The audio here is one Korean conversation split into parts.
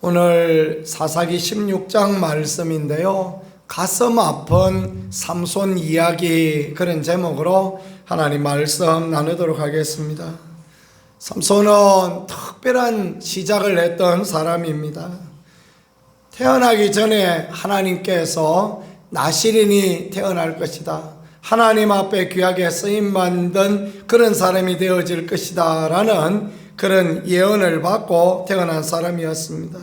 오늘 사사기 16장 말씀인데요, 가슴 아픈 삼손 이야기, 그런 제목으로 하나님 말씀 나누도록 하겠습니다. 삼손은 특별한 시작을 했던 사람입니다. 태어나기 전에 하나님께서 나실인이 태어날 것이다, 하나님 앞에 귀하게 쓰임받는 그런 사람이 되어질 것이다 라는 그런 예언을 받고 태어난 사람이었습니다.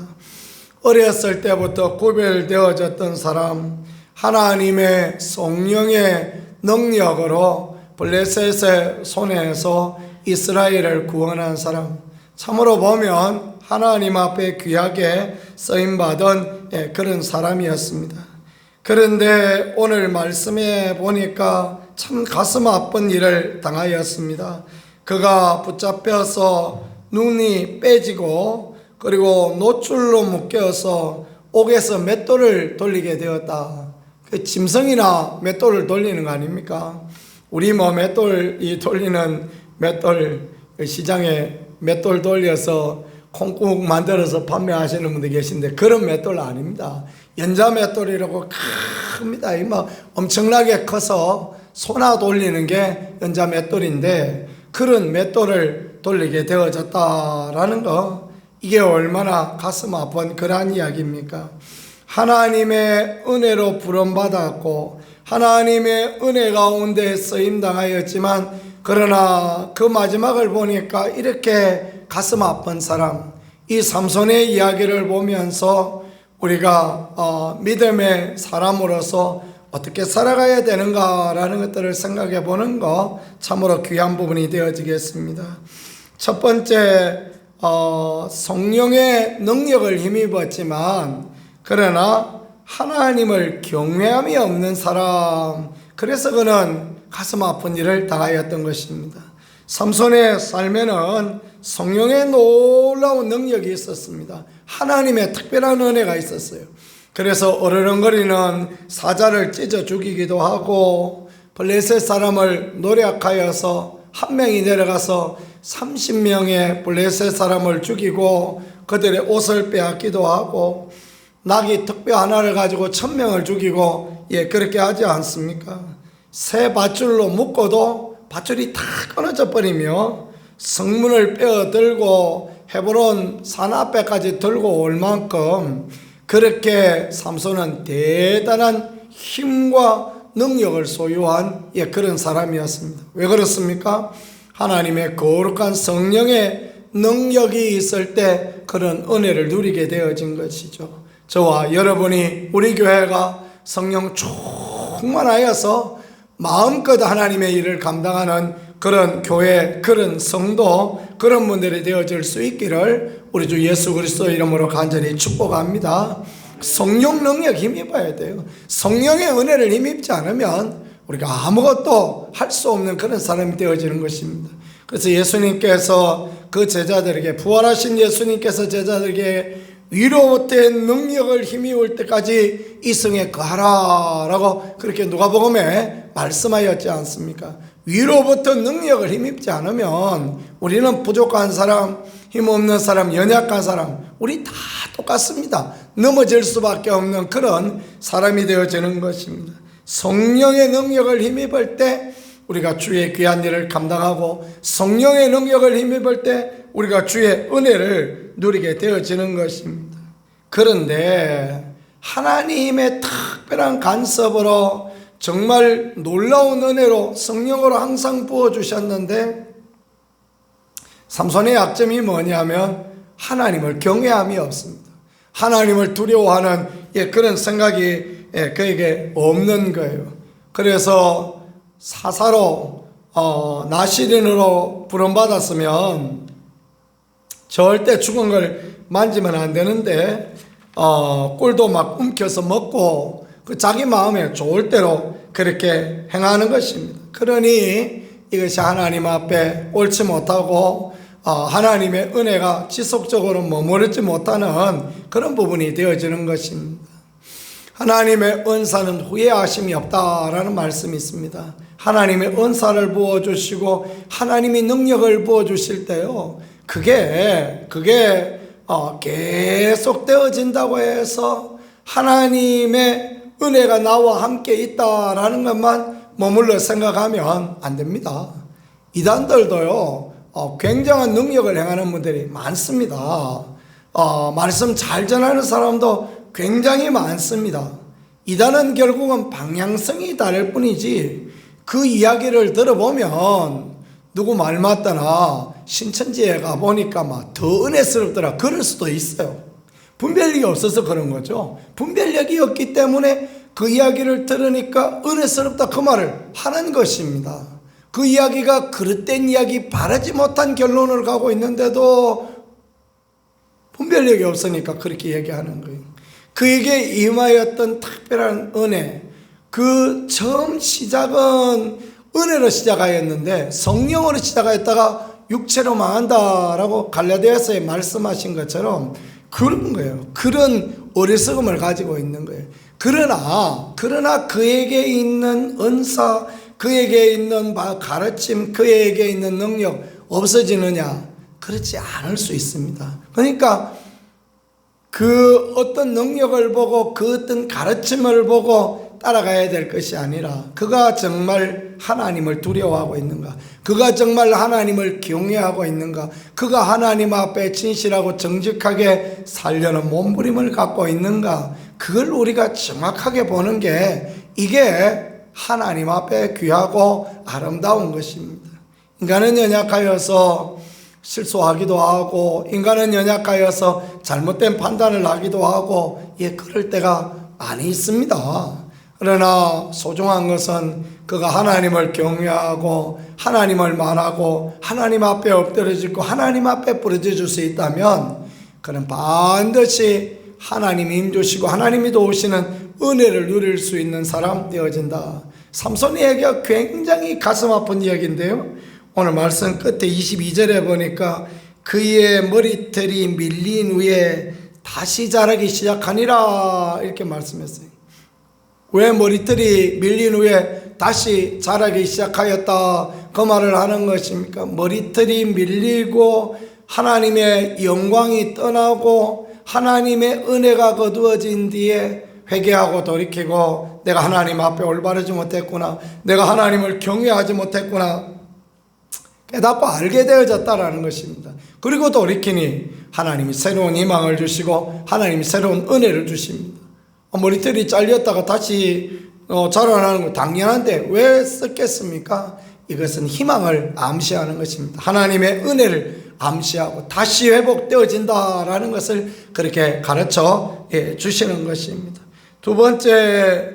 어렸을 때부터 구별되어졌던 사람, 하나님의 성령의 능력으로 블레셋의 손에서 이스라엘을 구원한 사람, 참으로 보면 하나님 앞에 귀하게 쓰임받은 그런 사람이었습니다. 그런데 오늘 말씀에 보니까 참 가슴 아픈 일을 당하였습니다. 그가 붙잡혀서 눈이 빼지고 그리고 노줄로 묶여서 옥에서 맷돌을 돌리게 되었다. 그 짐승이나 맷돌을 돌리는 거 아닙니까? 우리 뭐 맷돌이 돌리는 맷돌, 시장에 맷돌 돌려서 콩국 만들어서 판매하시는 분들 계신데 그런 맷돌 아닙니다. 연자 맷돌이라고 큽니다. 뭐 엄청나게 커서 소나 돌리는 게 연자 맷돌인데 그런 맷돌을 돌리게 되어졌다라는 거, 이게 얼마나 가슴 아픈 그러한 이야기입니까? 하나님의 은혜로 부름받았고 하나님의 은혜 가운데 쓰임당하였지만, 그러나 그 마지막을 보니까 이렇게 가슴 아픈 사람, 이 삼손의 이야기를 보면서 우리가 믿음의 사람으로서 어떻게 살아가야 되는가라는 것들을 생각해 보는 거 참으로 귀한 부분이 되어지겠습니다. 첫 번째, 성령의 능력을 힘입었지만 그러나 하나님을 경외함이 없는 사람, 그래서 그는 가슴 아픈 일을 당하였던 것입니다. 삼손의 삶에는 성령의 놀라운 능력이 있었습니다. 하나님의 특별한 은혜가 있었어요. 그래서 어르렁거리는 사자를 찢어 죽이기도 하고, 블레셋 사람을 노력하여서 한 명이 내려가서 30명의 블레셋 사람을 죽이고 그들의 옷을 빼앗기도 하고, 낙이 특별 하나를 가지고 1000명을 죽이고, 그렇게 하지 않습니까? 새 밧줄로 묶어도 밧줄이 다 끊어져 버리며 성문을 빼어들고 헤브론 산 앞에까지 들고 올 만큼 그렇게 삼손은 대단한 힘과 능력을 소유한 그런 사람이었습니다. 왜 그렇습니까? 하나님의 거룩한 성령의 능력이 있을 때 그런 은혜를 누리게 되어진 것이죠. 저와 여러분이, 우리 교회가 성령 충만하여서 마음껏 하나님의 일을 감당하는 그런 교회, 그런 성도, 그런 분들이 되어질 수 있기를 우리 주 예수 그리스도 이름으로 간절히 축복합니다. 성령 능력 힘입어야 돼요. 성령의 은혜를 힘입지 않으면 우리가 아무것도 할 수 없는 그런 사람이 되어지는 것입니다. 그래서 예수님께서 그 제자들에게, 부활하신 예수님께서 제자들에게 위로부터의 능력을 힘입을 때까지 이 성에 거하라 라고 그렇게 누가복음에 말씀하였지 않습니까? 위로부터 능력을 힘입지 않으면 우리는 부족한 사람, 힘없는 사람, 연약한 사람, 우리 다 똑같습니다. 넘어질 수밖에 없는 그런 사람이 되어지는 것입니다. 성령의 능력을 힘입을 때 우리가 주의 귀한 일을 감당하고, 성령의 능력을 힘입을 때 우리가 주의 은혜를 누리게 되어지는 것입니다. 그런데 하나님의 특별한 간섭으로 정말 놀라운 은혜로 성령으로 항상 부어주셨는데, 삼손의 약점이 뭐냐면 하나님을 경외함이 없습니다. 하나님을 두려워하는 그런 생각이 그에게 없는 거예요. 그래서 사사로 나실인으로 부름받았으면 절대 죽은 걸 만지면 안 되는데 꿀도 막 움켜서 먹고 그 자기 마음에 좋을 대로 그렇게 행하는 것입니다. 그러니 이것이 하나님 앞에 옳지 못하고 하나님의 은혜가 지속적으로 머무르지 못하는 그런 부분이 되어지는 것입니다. 하나님의 은사는 후회하심이 없다라는 말씀이 있습니다. 하나님의 은사를 부어주시고 하나님이 능력을 부어주실 때요, 그게 계속 되어진다고 해서 하나님의 은혜가 나와 함께 있다라는 것만 머물러 생각하면 안 됩니다. 이단들도요, 굉장한 능력을 행하는 분들이 많습니다. 말씀 잘 전하는 사람도 굉장히 많습니다. 이단은 결국은 방향성이 다를 뿐이지, 그 이야기를 들어보면 누구 말 맞다나 신천지에 가보니까 막 더 은혜스럽더라, 그럴 수도 있어요. 분별력이 없어서 그런 거죠. 분별력이 없기 때문에 그 이야기를 들으니까 은혜스럽다, 그 말을 하는 것입니다. 그 이야기가 그릇된 이야기, 바라지 못한 결론을 가고 있는데도 분별력이 없으니까 그렇게 얘기하는 거예요. 그에게 임하였던 특별한 은혜, 그 처음 시작은 은혜로 시작하였는데 성령으로 시작하였다가 육체로 망한다라고 갈라디아서에 말씀하신 것처럼 그런 거예요. 그런 어리석음을 가지고 있는 거예요. 그러나 그에게 있는 은사, 그에게 있는 가르침, 그에게 있는 능력 없어지느냐? 그렇지 않을 수 있습니다. 그러니까 그 어떤 능력을 보고 그 어떤 가르침을 보고 따라가야 될 것이 아니라 그가 정말 하나님을 두려워하고 있는가, 그가 정말 하나님을 경외하고 있는가, 그가 하나님 앞에 진실하고 정직하게 살려는 몸부림을 갖고 있는가, 그걸 우리가 정확하게 보는 게 이게 하나님 앞에 귀하고 아름다운 것입니다. 인간은 연약하여서 실수하기도 하고, 인간은 연약하여서 잘못된 판단을 하기도 하고, 그럴 때가 많이 있습니다. 그러나 소중한 것은 그가 하나님을 경외하고 하나님을 말하고 하나님 앞에 엎드려지고 하나님 앞에 부르짖을 수 있다면 그는 반드시 하나님이 힘주시고 하나님이 도우시는 은혜를 누릴 수 있는 사람 되어진다. 삼손의 얘기가 굉장히 가슴 아픈 이야기인데요, 오늘 말씀 끝에 22절에 보니까 그의 머리털이 밀린 후에 다시 자라기 시작하니라 이렇게 말씀했어요. 왜 머리털이 밀린 후에 다시 자라기 시작하였다, 그 말을 하는 것입니까? 머리털이 밀리고 하나님의 영광이 떠나고 하나님의 은혜가 거두어진 뒤에 회개하고 돌이키고 내가 하나님 앞에 올바르지 못했구나, 내가 하나님을 경외하지 못했구나 깨닫고 알게 되어졌다라는 것입니다. 그리고 돌이키니 하나님이 새로운 희망을 주시고 하나님이 새로운 은혜를 주십니다. 머리털이 잘렸다가 다시 자라나는 건 당연한데 왜 썼겠습니까? 이것은 희망을 암시하는 것입니다. 하나님의 은혜를 암시하고 다시 회복되어진다라는 것을 그렇게 가르쳐 주시는 것입니다. 두 번째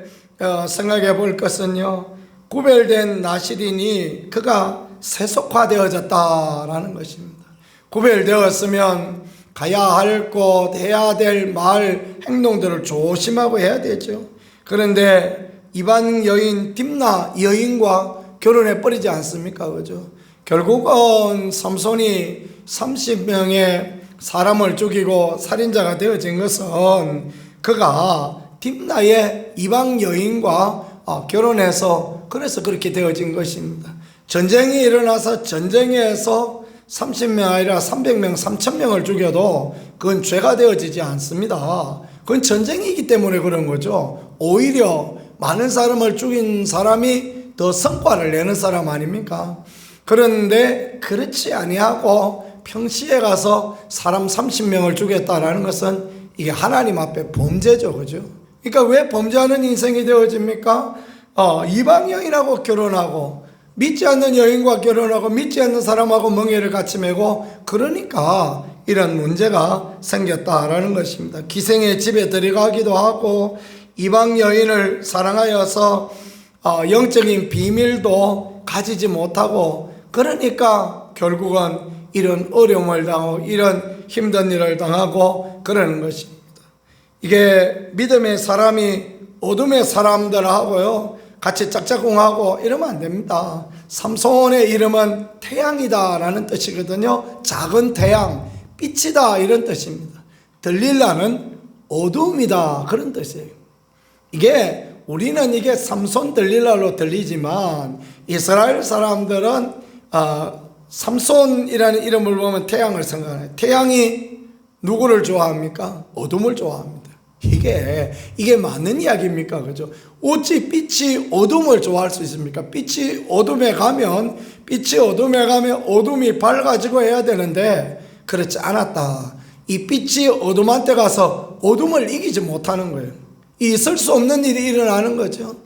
생각해 볼 것은요, 구별된 나실인이 그가 세속화되어졌다라는 것입니다. 구별되었으면 가야 할 곳, 해야 될 말, 행동들을 조심하고 해야 되죠. 그런데 이방 여인 딥나 여인과 결혼해 버리지 않습니까? 그죠? 결국은 삼손이 30명의 사람을 죽이고 살인자가 되어진 것은 그가 딥나의 이방 여인과 결혼해서 그래서 그렇게 되어진 것입니다. 전쟁이 일어나서 전쟁에서 30명 아니라 300명, 3,000명을 죽여도 그건 죄가 되어지지 않습니다. 그건 전쟁이기 때문에 그런 거죠. 오히려 많은 사람을 죽인 사람이 더 성과를 내는 사람 아닙니까? 그런데 그렇지 아니하고 평시에 가서 사람 30명을 죽였다라는 것은 이게 하나님 앞에 범죄죠. 그죠? 그러니까 왜 범죄하는 인생이 되어집니까? 이방 여인하고 결혼하고 믿지 않는 여인과 결혼하고 믿지 않는 사람하고 멍에를 같이 메고 그러니까 이런 문제가 생겼다라는 것입니다. 기생의 집에 들어가기도 하고 이방 여인을 사랑하여서 영적인 비밀도 가지지 못하고 그러니까 결국은 이런 어려움을 당하고 이런 힘든 일을 당하고 그러는 것입니다. 이게 믿음의 사람이 어둠의 사람들하고요 같이 짝짝꿍하고 이러면 안 됩니다. 삼손의 이름은 태양이다라는 뜻이거든요. 작은 태양, 빛이다 이런 뜻입니다. 들릴라는 어둠이다 그런 뜻이에요. 이게 우리는 이게 삼손 들릴라로 들리지만 이스라엘 사람들은 삼손이라는 이름을 보면 태양을 생각해요. 태양이 누구를 좋아합니까? 어둠을 좋아합니다. 이게 맞는 이야기입니까? 그죠? 어찌 빛이 어둠을 좋아할 수 있습니까? 빛이 어둠에 가면 어둠이 밝아지고 해야 되는데 그렇지 않았다. 이 빛이 어둠한테 가서 어둠을 이기지 못하는 거예요. 있을 수 없는 일이 일어나는 거죠.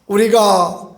우리가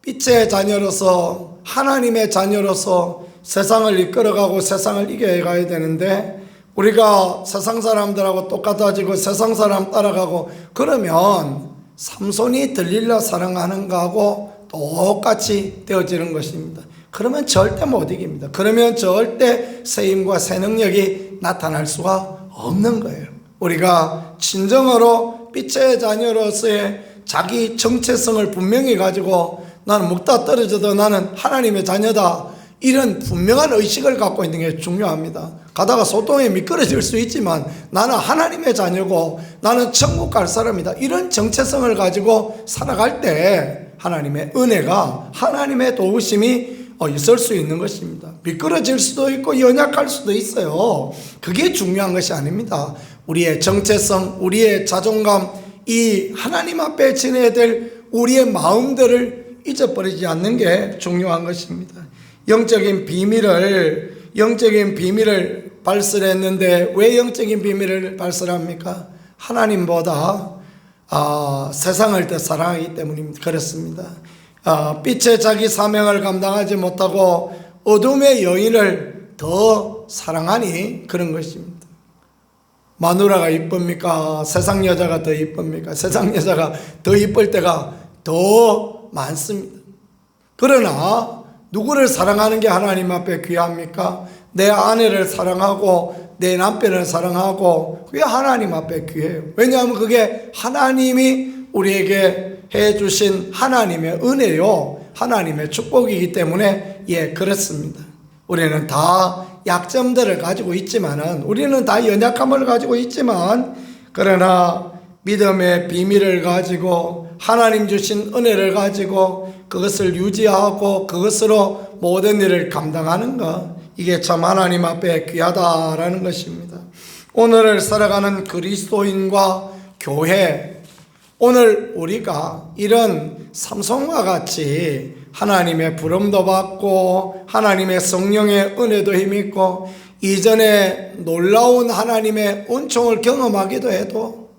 빛의 자녀로서, 하나님의 자녀로서 세상을 이끌어가고 세상을 이겨가야 되는데 우리가 세상 사람들하고 똑같아지고 세상 사람 따라가고 그러면 삼손이 들릴라 사랑하는 거하고 똑같이 되어지는 것입니다. 그러면 절대 못 이깁니다. 그러면 절대 새 힘과 새 능력이 나타날 수가 없는 거예요. 우리가 진정으로 빛의 자녀로서의 자기 정체성을 분명히 가지고 나는 먹다 떨어져도 나는 하나님의 자녀다, 이런 분명한 의식을 갖고 있는 게 중요합니다. 가다가 소똥에 미끄러질 수 있지만 나는 하나님의 자녀고 나는 천국 갈 사람이다, 이런 정체성을 가지고 살아갈 때 하나님의 은혜가, 하나님의 도우심이 있을 수 있는 것입니다. 미끄러질 수도 있고 연약할 수도 있어요. 그게 중요한 것이 아닙니다. 우리의 정체성, 우리의 자존감, 이 하나님 앞에 지내야 될 우리의 마음들을 잊어버리지 않는 게 중요한 것입니다. 영적인 비밀을 발설했는데 왜 영적인 비밀을 발설합니까? 하나님보다 세상을 더 사랑하기 때문입니다. 그렇습니다. 빛의 자기 사명을 감당하지 못하고 어둠의 여인을 더 사랑하니 그런 것입니다. 마누라가 이쁩니까? 세상 여자가 더 이쁩니까? 세상 여자가 더 이쁠 때가 더 많습니다. 그러나 누구를 사랑하는 게 하나님 앞에 귀합니까? 내 아내를 사랑하고 내 남편을 사랑하고 그게 하나님 앞에 귀해요. 왜냐하면 그게 하나님이 우리에게 해주신 하나님의 은혜요, 하나님의 축복이기 때문에 그렇습니다. 우리는 다 약점들을 가지고 있지만은, 우리는 다 연약함을 가지고 있지만, 그러나 믿음의 비밀을 가지고 하나님 주신 은혜를 가지고 그것을 유지하고 그것으로 모든 일을 감당하는 것, 이게 참 하나님 앞에 귀하다라는 것입니다. 오늘을 살아가는 그리스도인과 교회, 오늘 우리가 이런 삼손과 같이 하나님의 부름도 받고 하나님의 성령의 은혜도 힘있고 이전에 놀라운 하나님의 은총을 경험하기도 해도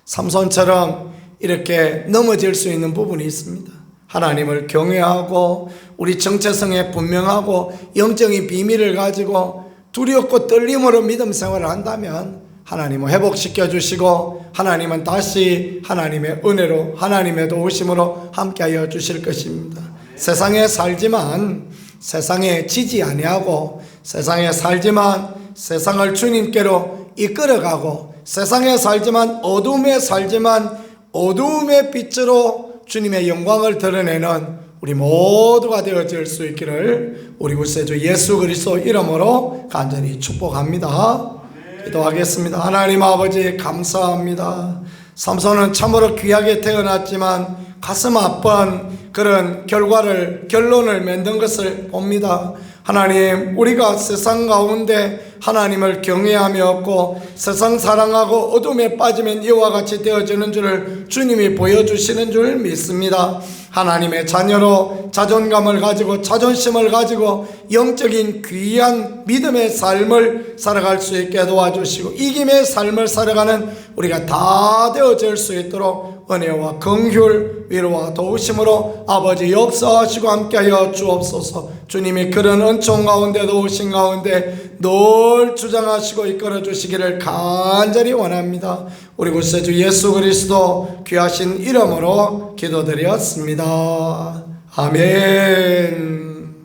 삼손처럼 이렇게 넘어질 수 있는 부분이 있습니다. 하나님을 경외하고 우리 정체성에 분명하고 영적인 비밀을 가지고 두렵고 떨림으로 믿음 생활을 한다면 하나님은 회복시켜 주시고 하나님은 다시 하나님의 은혜로, 하나님의 도우심으로 함께하여 주실 것입니다. 세상에 살지만 세상에 지지 아니하고, 세상에 살지만 세상을 주님께로 이끌어가고, 세상에 살지만 어둠에 살지만 어둠의 빛으로 주님의 영광을 드러내는 우리 모두가 되어질 수 있기를 우리 구세주 예수 그리스도 이름으로 간절히 축복합니다. 기도하겠습니다. 하나님 아버지 감사합니다. 삼손은 참으로 귀하게 태어났지만 가슴 아픈 그런 결론을 맺는 것을 봅니다. 하나님, 우리가 세상 가운데 하나님을 경외함이 없고 세상 사랑하고 어둠에 빠지면 이와 같이 되어지는 줄을 주님이 보여주시는 줄 믿습니다. 하나님의 자녀로 자존감을 가지고 자존심을 가지고 영적인 귀한 믿음의 삶을 살아갈 수 있게 도와주시고 이김의 삶을 살아가는 우리가 다 되어질 수 있도록 은혜와 긍휼, 위로와 도우심으로 아버지 역사하시고 함께하여 주옵소서. 주님이 그런 은총 가운데 도우신 가운데 늘 주장하시고 이끌어 주시기를 간절히 원합니다. 우리 구세주 예수 그리스도 귀하신 이름으로 기도드렸습니다. 아멘.